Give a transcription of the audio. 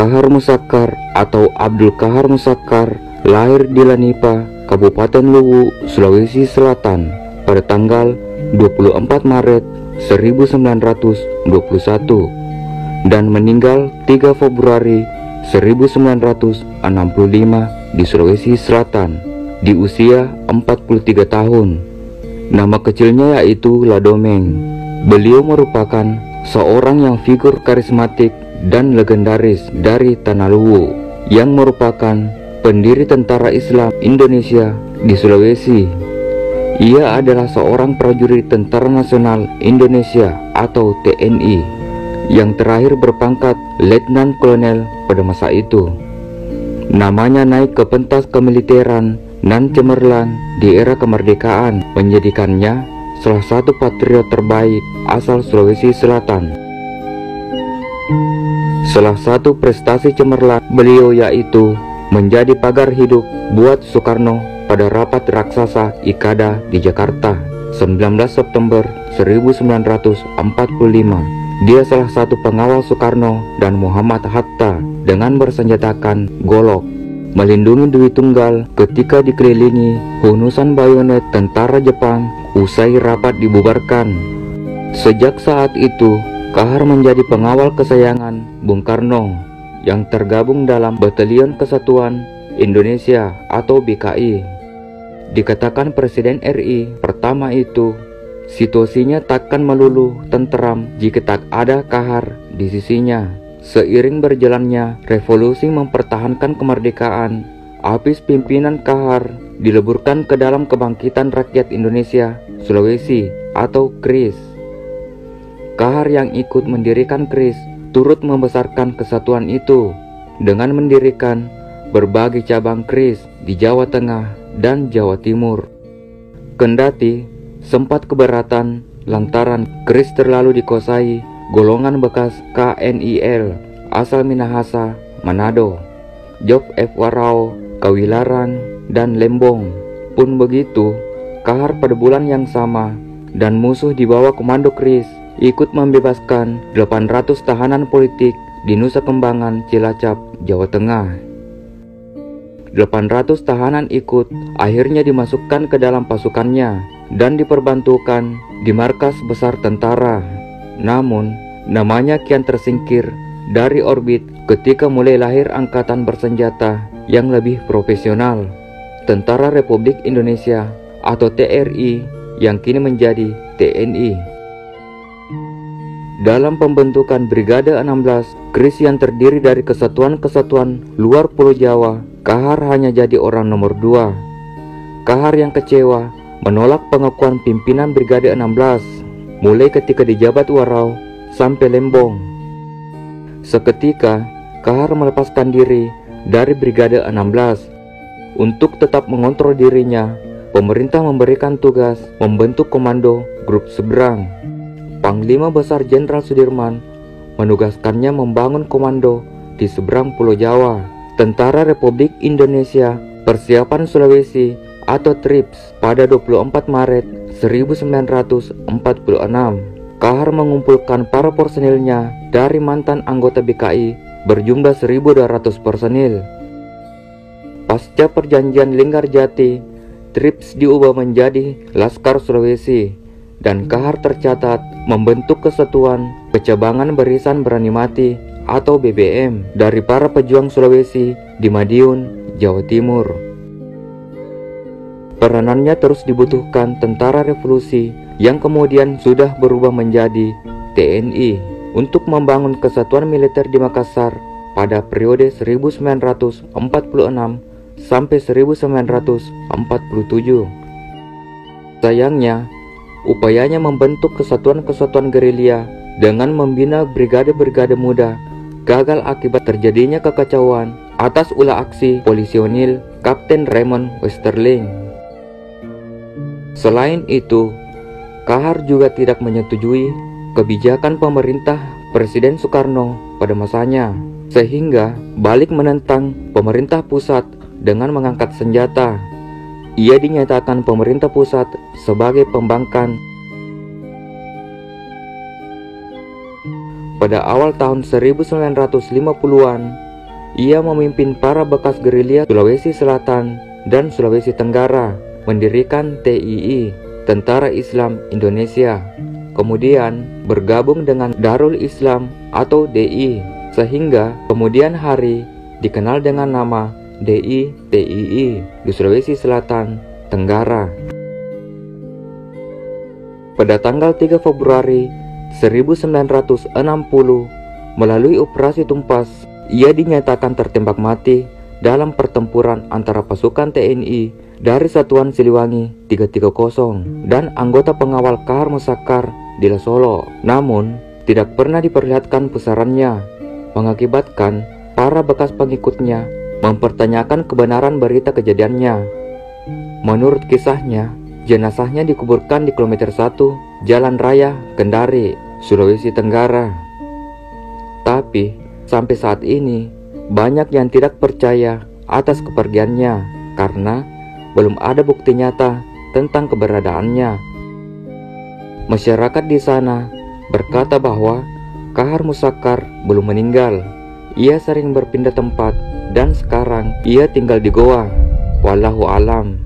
Kahar Musakkar atau Abdul Kahar Musakkar lahir di Lanipa, Kabupaten Luwu, Sulawesi Selatan pada tanggal 24 Maret 1921 dan meninggal 3 Februari 1965 di Sulawesi Selatan di usia 43 tahun. Nama kecilnya yaitu Ladomeng. Beliau merupakan seorang yang figur karismatik dan legendaris dari Tanah Luwu yang merupakan pendiri Tentara Islam Indonesia di Sulawesi. Ia adalah seorang prajurit Tentara Nasional Indonesia atau TNI yang terakhir berpangkat Letnan Kolonel pada masa itu. Namanya naik ke pentas kemiliteran nan cemerlang di era kemerdekaan, menjadikannya salah satu patriot terbaik asal Sulawesi Selatan. Salah satu prestasi cemerlang beliau yaitu menjadi pagar hidup buat Soekarno pada rapat raksasa IKADA di Jakarta 19 September 1945. Dia salah satu pengawal Soekarno dan Muhammad Hatta dengan bersenjatakan golok, melindungi Dwi Tunggal ketika dikelilingi hunusan bayonet tentara Jepang usai rapat dibubarkan. Sejak saat itu, Kahar menjadi pengawal kesayangan Bung Karno yang tergabung dalam Batalion Kesatuan Indonesia atau BKI. Dikatakan Presiden RI pertama itu, situasinya takkan melulu tenteram jika tak ada Kahar di sisinya. Seiring berjalannya revolusi mempertahankan kemerdekaan, habis pimpinan Kahar dileburkan ke dalam Kebangkitan Rakyat Indonesia Sulawesi atau KRIS. Kahar yang ikut mendirikan KRIS turut membesarkan kesatuan itu dengan mendirikan berbagai cabang KRIS di Jawa Tengah dan Jawa Timur. Kendati sempat keberatan lantaran KRIS terlalu dikuasai golongan bekas KNIL asal Minahasa, Manado, Job F. Warau, Kawilaran, dan Lembong. Pun begitu, Kahar pada bulan yang sama dan musuh di bawah komando KRIS ikut membebaskan 800 tahanan politik di Nusa Kembangan, Cilacap, Jawa Tengah. 800 tahanan ikut akhirnya dimasukkan ke dalam pasukannya dan diperbantukan di markas besar tentara. Namun, namanya kian tersingkir dari orbit ketika mulai lahir angkatan bersenjata yang lebih profesional, Tentara Republik Indonesia atau TRI yang kini menjadi TNI. Dalam pembentukan Brigade 16 KRIS yang terdiri dari kesatuan-kesatuan luar Pulau Jawa, Kahar hanya jadi orang nomor 2. Kahar yang kecewa menolak pengakuan pimpinan Brigade 16 mulai ketika dijabat Warau sampai Lembong. Seketika Kahar melepaskan diri dari Brigade 16. Untuk tetap mengontrol dirinya, pemerintah memberikan tugas membentuk komando grup seberang. Panglima Besar Jenderal Sudirman menugaskannya membangun komando di seberang Pulau Jawa. Tentara Republik Indonesia Persiapan Sulawesi atau TRIPS pada 24 Maret 1946. Kahar mengumpulkan para personilnya dari mantan anggota BKI berjumlah 1.200 personil. Pasca perjanjian Linggarjati, TRIPS diubah menjadi Laskar Sulawesi dan Kahar tercatat membentuk kesatuan Kecabangan Barisan Berani Mati atau BBM dari para pejuang Sulawesi di Madiun, Jawa Timur. Peranannya terus dibutuhkan tentara revolusi yang kemudian sudah berubah menjadi TNI untuk membangun kesatuan militer di Makassar pada periode 1946 sampai 1947. Sayangnya, upayanya membentuk kesatuan-kesatuan gerilya dengan membina brigade-brigade muda gagal akibat terjadinya kekacauan atas ulah aksi polisionil Kapten Raymond Westerling. Selain itu, Kahar juga tidak menyetujui kebijakan pemerintah Presiden Soekarno pada masanya, sehingga balik menentang pemerintah pusat dengan mengangkat senjata. Ia dinyatakan pemerintah pusat sebagai pembangkang. Pada awal tahun 1950-an, Ia memimpin para bekas gerilya Sulawesi Selatan dan Sulawesi Tenggara mendirikan TII, Tentara Islam Indonesia. Kemudian bergabung dengan Darul Islam atau DI, sehingga kemudian hari dikenal dengan nama DI TII di Sulawesi Selatan Tenggara. Pada tanggal 3 Februari 1960, melalui operasi Tumpas, ia dinyatakan tertembak mati dalam pertempuran antara pasukan TNI dari Satuan Siliwangi 330 dan anggota pengawal Kahar Musakkar di Solo. Namun, tidak pernah diperlihatkan pusarannya, mengakibatkan para bekas pengikutnya mempertanyakan kebenaran berita kejadiannya. Menurut kisahnya, jenazahnya dikuburkan di kilometer 1 Jalan Raya Kendari, Sulawesi Tenggara. Tapi sampai saat ini banyak yang tidak percaya atas kepergiannya karena belum ada bukti nyata tentang keberadaannya. Masyarakat di sana berkata bahwa Kahar Musakkar belum meninggal. Ia sering berpindah tempat dan sekarang ia tinggal di goa. Wallahu alam.